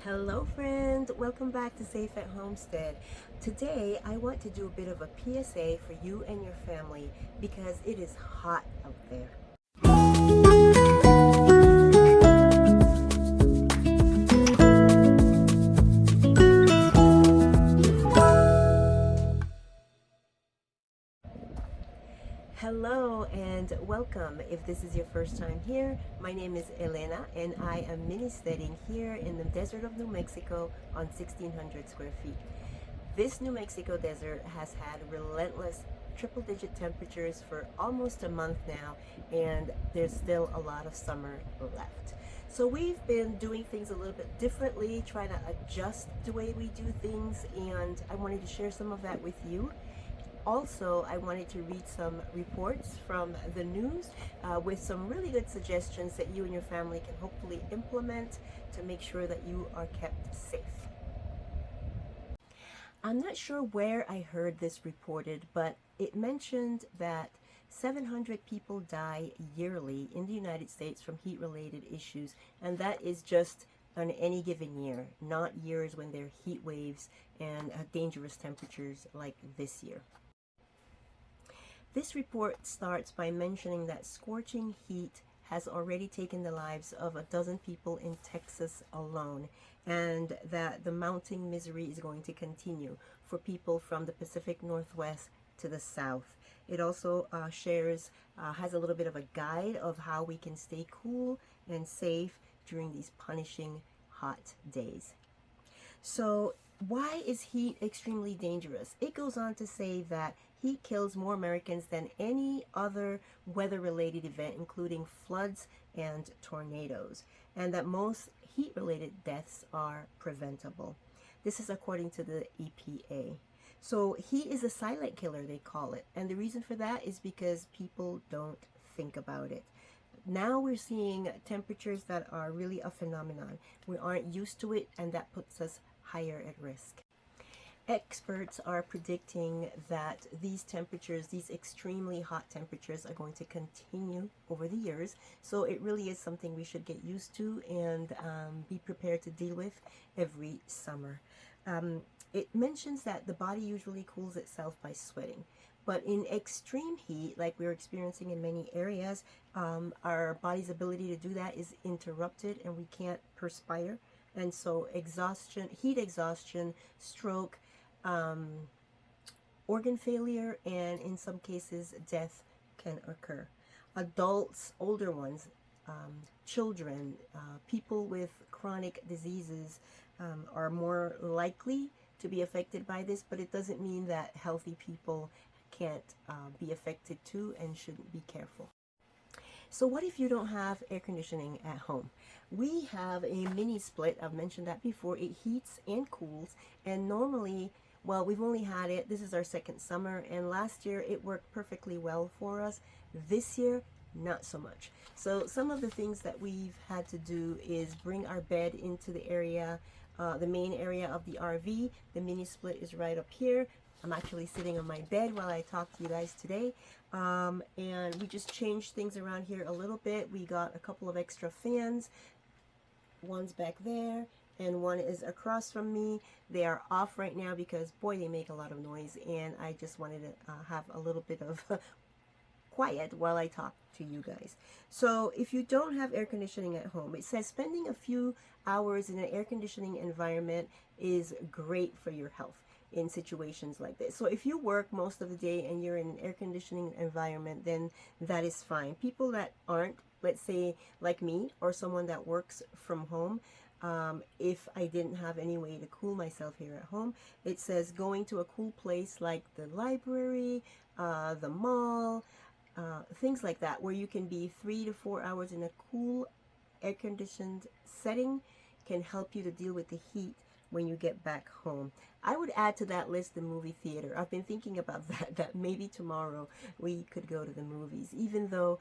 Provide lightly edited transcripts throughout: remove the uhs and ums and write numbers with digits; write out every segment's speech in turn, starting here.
Hello friend, welcome back to Safe at Homestead. Today I want to do a bit of a PSA for you and your family because it is hot out there. Hello and welcome. If this is your first time here, my name is Elena and I am mini steading here in the desert of New Mexico on 1600 square feet. This New Mexico desert has had relentless triple digit temperatures for almost a month now, and there's still a lot of summer left. So we've been doing things a little bit differently, trying to adjust the way we do things, and I wanted to share some of that with you. Also, I wanted to read some reports from the news with some really good suggestions that you and your family can hopefully implement to make sure that you are kept safe. I'm not sure where I heard this reported, but it mentioned that 700 people die yearly in the United States from heat related issues, and that is just on any given year, not years when there are heat waves and dangerous temperatures like this year. This report starts by mentioning that scorching heat has already taken the lives of a dozen people in Texas alone, and that the mounting misery is going to continue for people from the Pacific Northwest to the south. It also has a little bit of a guide of how we can stay cool and safe during these punishing hot days. So, why is heat extremely dangerous? It goes on to say that heat kills more Americans than any other weather related event, including floods and tornadoes, and that most heat related deaths are preventable. This is according to the EPA. So, heat is a silent killer, they call it, and the reason for that is because people don't think about it. Now we're seeing temperatures that are really a phenomenon. We aren't used to it, and that puts us higher at risk. Experts are predicting that these temperatures, these extremely hot temperatures, are going to continue over the years. So it really is something we should get used to and be prepared to deal with every summer. It mentions that the body usually cools itself by sweating. But in extreme heat, like we're experiencing in many areas, our body's ability to do that is interrupted and we can't perspire. And so exhaustion, heat exhaustion, stroke, organ failure, and in some cases, death can occur. Adults, older ones, children, people with chronic diseases are more likely to be affected by this, but it doesn't mean that healthy people can't be affected too and shouldn't be careful. So what if you don't have air conditioning at home? We have a mini split. I've mentioned that before. It heats and cools, and normally, well, we've only had it, this is our second summer, and last year it worked perfectly well for us. This year, not so much. So some of the things that we've had to do is bring our bed into the area, the main area of the RV. The mini split is right up here. I'm actually sitting on my bed while I talk to you guys today. And we just changed things around here a little bit. We got a couple of extra fans. One's back there and one is across from me. They are off right now because, boy, they make a lot of noise. And I just wanted to have a little bit of quiet while I talk to you guys. So if you don't have air conditioning at home, it says spending a few hours in an air conditioning environment is great for your health in situations like this. So if you work most of the day and you're in an air conditioning environment, then that is fine. People that aren't, let's say like me or someone that works from home, if I didn't have any way to cool myself here at home, it says going to a cool place like the library, the mall, things like that, where you can be 3 to 4 hours in a cool air conditioned setting can help you to deal with the heat when you get back home. I would add to that list the movie theater. I've been thinking about that maybe tomorrow we could go to the movies, even though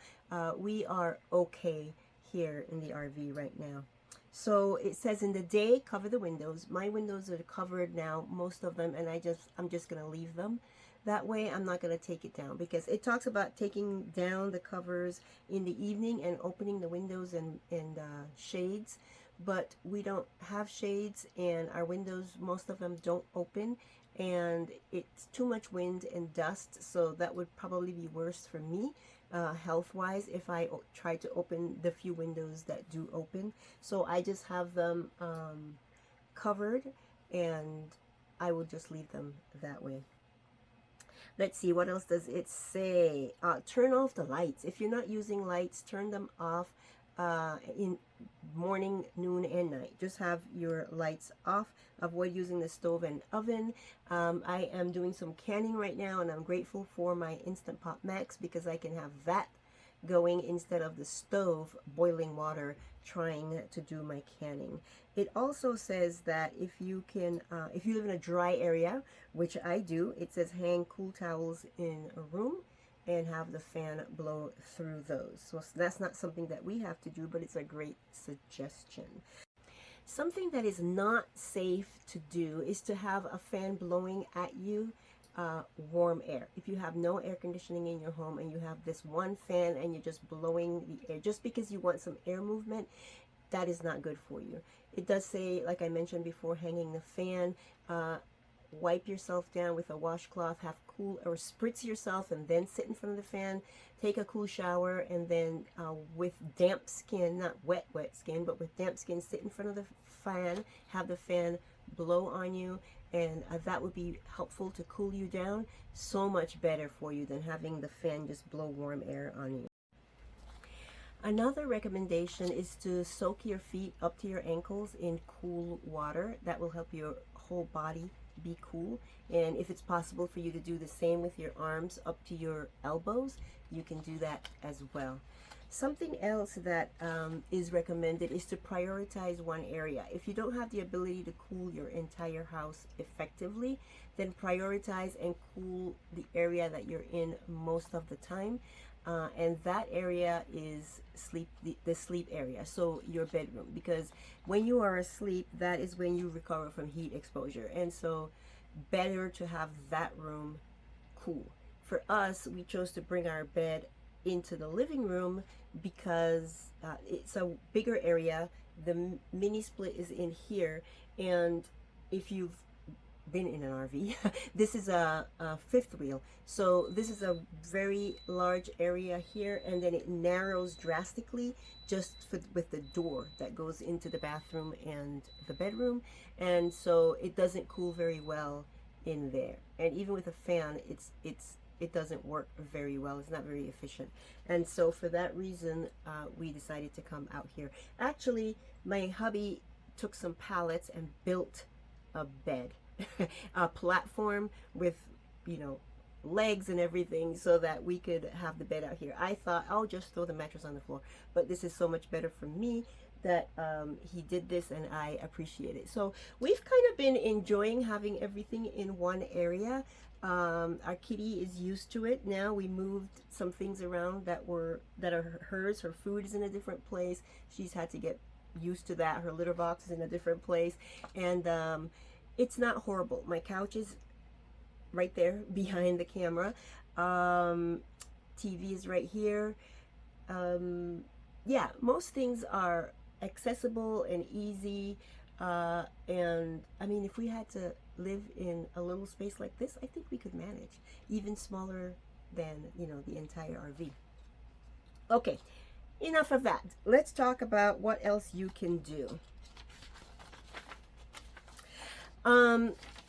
we are okay here in the RV right now. So it says in the day, cover the windows. My windows are covered now, most of them, and I'm just gonna leave them. That way I'm not going to take it down, because it talks about taking down the covers in the evening and opening the windows and shades but we don't have shades, and our windows, most of them don't open, and it's too much wind and dust, so that would probably be worse for me health-wise if I try to open the few windows that do open. So I just have them covered, and I will just leave them that way. Let's see, what else does it say? Turn off the lights. If you're not using lights, turn them off in morning, noon, and night. Just have your lights off. Avoid using the stove and oven. I am doing some canning right now, and I'm grateful for my Instant Pot Max because I can have that going instead of the stove boiling water trying to do my canning. It also says that if you live in a dry area, which I do, it says hang cool towels in a room and have the fan blow through those. So that's not something that we have to do, but it's a great suggestion. Something that is not safe to do is to have a fan blowing at you warm air. If you have no air conditioning in your home and you have this one fan and you're just blowing the air just because you want some air movement, that is not good for you. It does say, like I mentioned before, hanging the fan, wipe yourself down with a washcloth, have cool, or spritz yourself and then sit in front of the fan, take a cool shower, and then with damp skin, not wet skin, but with damp skin, sit in front of the fan, have the fan blow on you, and that would be helpful to cool you down. So much better for you than having the fan just blow warm air on you. Another recommendation is to soak your feet up to your ankles in cool water. That will help your whole body be cool. And if it's possible for you to do the same with your arms up to your elbows, you can do that as well. Something else that is recommended is to prioritize one area. If you don't have the ability to cool your entire house effectively, then prioritize and cool the area that you're in most of the time. And that area is the sleep area, so your bedroom, because when you are asleep, that is when you recover from heat exposure, and so better to have that room cool. For us, we chose to bring our bed into the living room because it's a bigger area. The mini split is in here, and if you've been in an RV, this is a fifth wheel, so this is a very large area here, and then it narrows drastically just with the door that goes into the bathroom and the bedroom, and so it doesn't cool very well in there, and even with a fan it doesn't work very well. It's not very efficient, and so for that reason we decided to come out here. Actually, my hubby took some pallets and built a bed, a platform with, you know, legs and everything, so that we could have the bed out here. I thought I'll just throw the mattress on the floor, but this is so much better for me that he did this, and I appreciate it. So we've kind of been enjoying having everything in one area. Our kitty is used to it now. We moved some things around that are hers. Her food is in a different place. She's had to get used to that. Her litter box is in a different place, and it's not horrible. My couch is right there behind the camera. TV is right here. Yeah, most things are accessible and easy. And I mean, if we had to live in a little space like this, I think we could manage, even smaller than, you know, the entire RV. Okay, enough of that. Let's talk about what else you can do.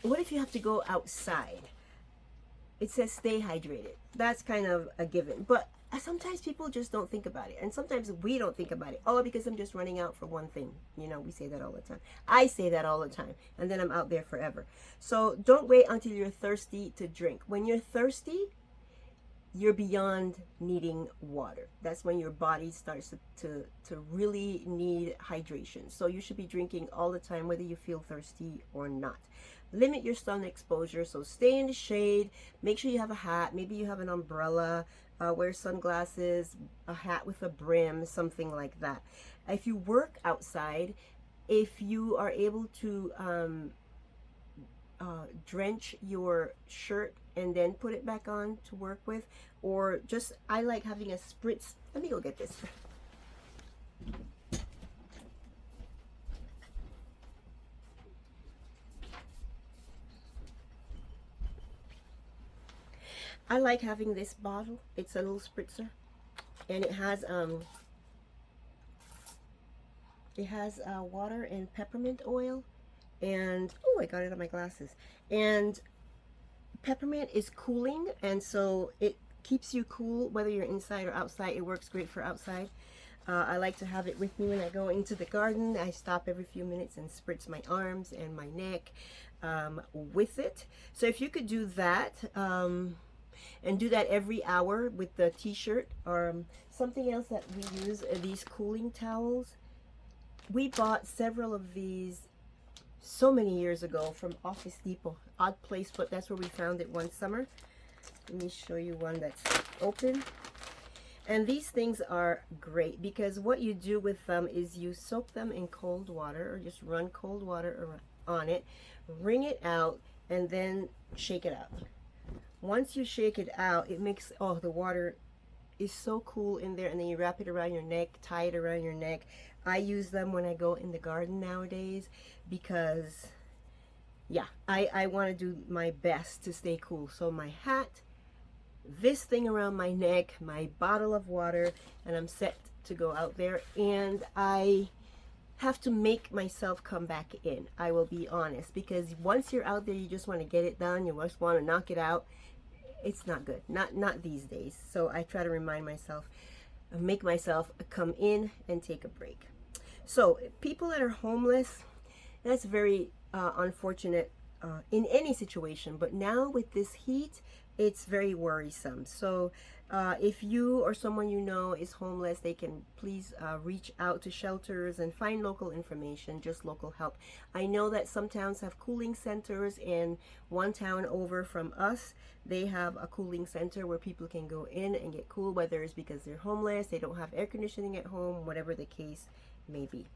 What if you have to go outside? It says stay hydrated. That's kind of a given, but sometimes people just don't think about it, and sometimes we don't think about it. Oh, because I'm just running out for one thing. You know, we say that all the time. I say that all the time, and then I'm out there forever. So don't wait until you're thirsty to drink. When you're thirsty, you're beyond needing water. That's when your body starts to really need hydration. So you should be drinking all the time, whether you feel thirsty or not. Limit your sun exposure, so stay in the shade. Make sure you have a hat. Maybe you have an umbrella. Wear sunglasses, a hat with a brim, something like that. If you work outside, if you are able to drench your shirt and then put it back on to work with, or just, I like having a spritz. Let me go get this. I like having this bottle. It's a little spritzer, and it has water and peppermint oil, and oh, I got it on my glasses. And peppermint is cooling, and so it keeps you cool whether you're inside or outside. It works great for outside. I like to have it with me when I go into the garden. I stop every few minutes and spritz my arms and my neck with it. So if you could do that, and do that every hour with the t-shirt, or something else that we use, these cooling towels. We bought several of these so many years ago from Office Depot. Odd place, but that's where we found it one summer. Let me show you one that's open. And these things are great because what you do with them is you soak them in cold water, or just run cold water on it, wring it out, and then shake it out. Once you shake it out, it makes, oh, the water is so cool in there, and then you wrap it around your neck, tie it around your neck. I use them when I go in the garden nowadays because, yeah, I want to do my best to stay cool. So my hat, this thing around my neck, my bottle of water, and I'm set to go out there. And I have to make myself come back in, I will be honest, because once you're out there, you just want to get it done. You just want to knock it out. It's not good, not these days. So I try to remind myself, make myself come in and take a break. So people that are homeless, that's very unfortunate in any situation, but now with this heat, it's very worrisome. So if you or someone you know is homeless, they can please reach out to shelters and find local information, just local help. I know that some towns have cooling centers, and one town over from us, they have a cooling center where people can go in and get cool, whether it's because they're homeless, they don't have air conditioning at home, whatever the case may be.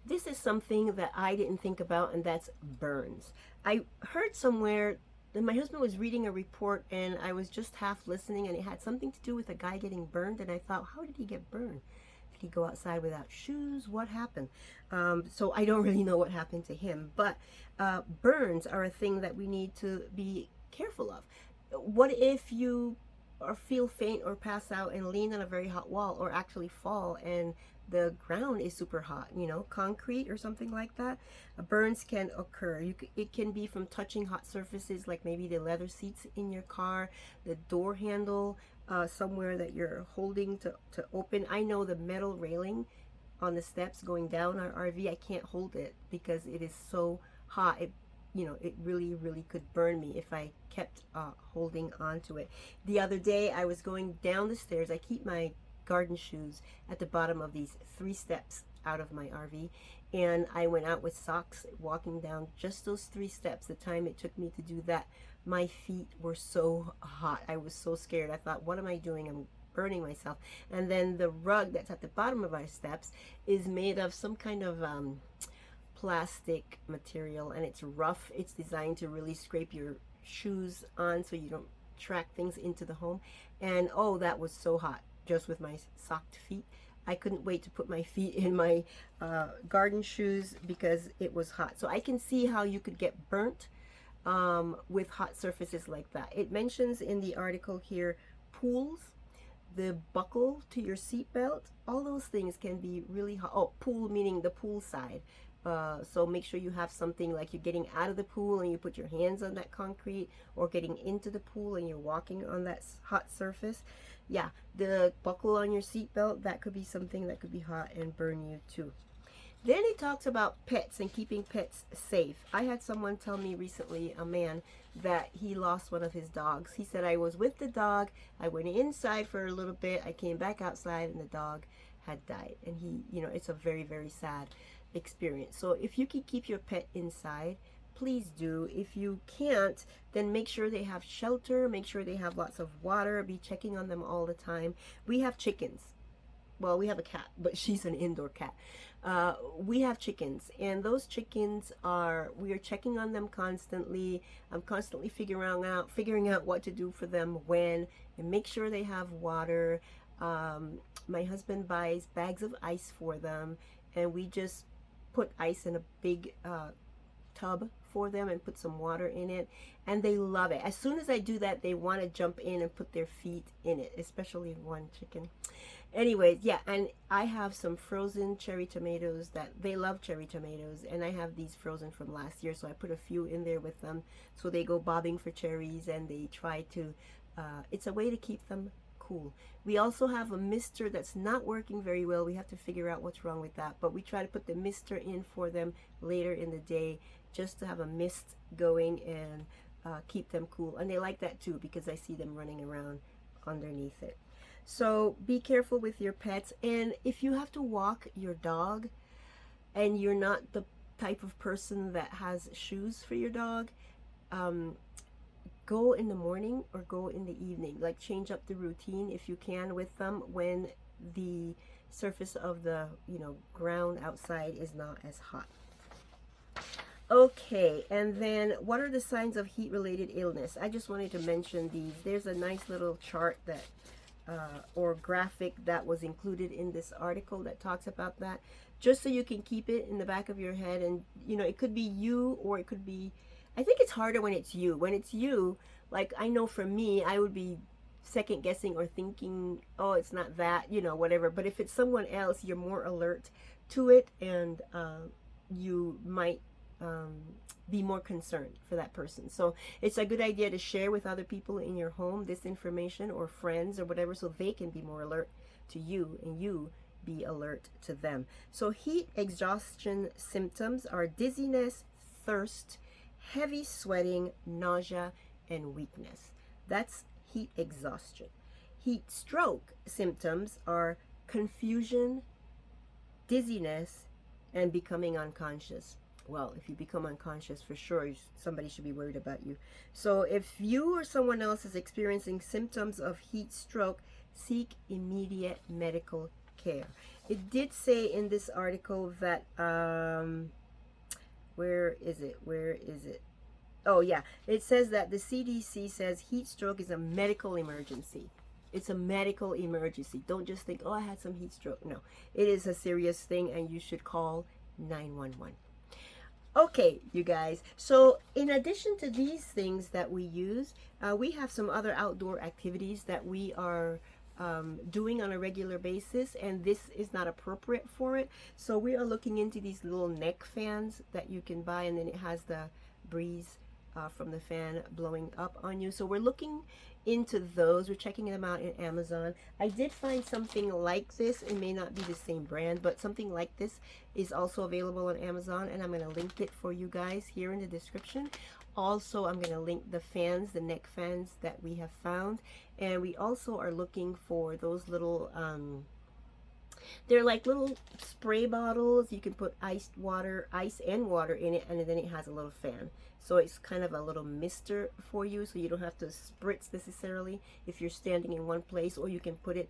This is something that I didn't think about, and that's burns. I heard somewhere that my husband was reading a report, and I was just half listening, and it had something to do with a guy getting burned, and I thought, how did he get burned? Did he go outside without shoes? What happened? So I don't really know what happened to him, but burns are a thing that we need to be careful of. What if you or feel faint or pass out and lean on a very hot wall, or actually fall and the ground is super hot, concrete or something like that? Burns can occur. It can be from touching hot surfaces, like maybe the leather seats in your car, the door handle, somewhere that you're holding to open. I know the metal railing on the steps going down our RV, I can't hold it because it is so hot. It really, really could burn me if I kept holding on to it. The other day, I was going down the stairs. I keep my garden shoes at the bottom of these 3 steps out of my RV, and I went out with socks, walking down just those 3 steps. The time it took me to do that, my feet were so hot. I was so scared. I thought, what am I doing? I'm burning myself. And then the rug that's at the bottom of our steps is made of some kind of plastic material, and it's rough. It's designed to really scrape your shoes on so you don't track things into the home. And oh, that was so hot just with my socked feet. I couldn't wait to put my feet in my garden shoes because it was hot. So I can see how you could get burnt with hot surfaces like that. It mentions in the article here pools, the buckle to your seatbelt, all those things can be really hot. Oh, pool meaning the pool side. So make sure you have something like you're getting out of the pool and you put your hands on that concrete, or getting into the pool and you're walking on that hot surface. Yeah, the buckle on your seatbelt, that could be something that could be hot and burn you too. Then it talks about pets and keeping pets safe. I had someone tell me recently, a man, that he lost one of his dogs. He said, I was with the dog, I went inside for a little bit, I came back outside, and the dog had died. And it's a very, very sad experience. So if you can keep your pet inside, please do. If you can't, then make sure they have shelter, make sure they have lots of water, be checking on them all the time. We have chickens. Well, we have a cat, but she's an indoor cat. We have chickens, and those chickens we are checking on them constantly. I'm constantly figuring out what to do for them when, and make sure they have water. My husband buys bags of ice for them, and we just put ice in a big tub for them and put some water in it, and they love it. As soon as I do that, they want to jump in and put their feet in it, especially one chicken. Anyways, yeah, and I have some frozen cherry tomatoes that they love cherry tomatoes, and I have these frozen from last year, so I put a few in there with them, so they go bobbing for cherries, and they try to, it's a way to keep them cool. We also have a mister that's not working very well. We have to figure out what's wrong with that, but we try to put the mister in for them later in the day, just to have a mist going and keep them cool. And they like that too, because I see them running around underneath it. So be careful with your pets, and if you have to walk your dog and you're not the type of person that has shoes for your dog, go in the morning or go in the evening. Like, change up the routine if you can with them when the surface of the ground outside is not as hot. Okay, and then what are the signs of heat related illness? I just wanted to mention these. There's a nice little chart that or graphic that was included in this article that talks about that, just so you can keep it in the back of your head. And it could be you, or it could be, I think it's harder when it's you. When it's you, like, I know for me, I would be second guessing or thinking, oh, it's not that, whatever. But if it's someone else, you're more alert to it, and you might be more concerned for that person. So it's a good idea to share with other people in your home this information, or friends or whatever, so they can be more alert to you and you be alert to them. So heat exhaustion symptoms are dizziness, thirst, heavy sweating, nausea, and weakness. That's heat exhaustion. Heat stroke symptoms are confusion, dizziness, and becoming unconscious. Well, if you become unconscious, for sure, somebody should be worried about you. So if you or someone else is experiencing symptoms of heat stroke, seek immediate medical care. It did say in this article that, where is it? Oh yeah, it says that the CDC says heat stroke is a medical emergency. It's a medical emergency. Don't just think, oh, I had some heat stroke. No, it is a serious thing, and you should call 911. Okay, you guys, so in addition to these things that we use, we have some other outdoor activities that we are doing on a regular basis, and this is not appropriate for it. So we are looking into these little neck fans that you can buy, and then it has the breeze from the fan blowing up on you. So we're looking into those. We're checking them out in Amazon. I did find something like this. It may not be the same brand, but something like this is also available on Amazon, and I'm going to link it for you guys here in the description. Also, I'm going to link the fans, the neck fans that we have found, and we also are looking for those little they're like little spray bottles. You can put ice and water in it, and then it has a little fan. So it's kind of a little mister for you, so you don't have to spritz necessarily if you're standing in one place, or you can put it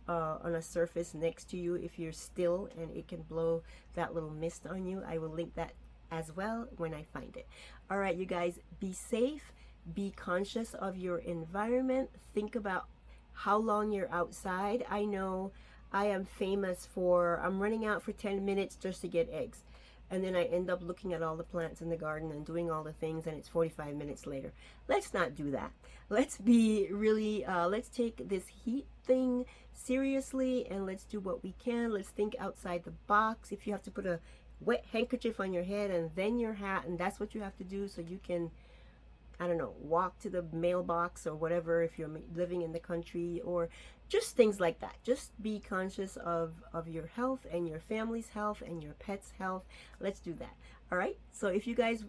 on a surface next to you if you're still, and it can blow that little mist on you. I will link that as well when I find it. All right, you guys, be safe, be conscious of your environment. Think about how long you're outside. I know I am famous for, I'm running out for 10 minutes just to get eggs. And then I end up looking at all the plants in the garden and doing all the things, and it's 45 minutes later. Let's not do that. Let's be really, let's take this heat thing seriously, and let's do what we can. Let's think outside the box. If you have to put a wet handkerchief on your head and then your hat, and that's what you have to do so you can, I don't know, walk to the mailbox or whatever if you're living in the country, or just things like that. Just be conscious of your health and your family's health and your pet's health. Let's do that. All right. So if you guys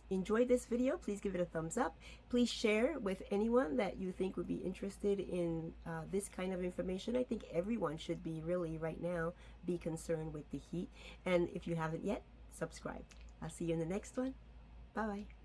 enjoyed this video, please give it a thumbs up. Please share with anyone that you think would be interested in this kind of information. I think everyone should be really right now be concerned with the heat. And if you haven't yet, subscribe. I'll see you in the next one. Bye-bye.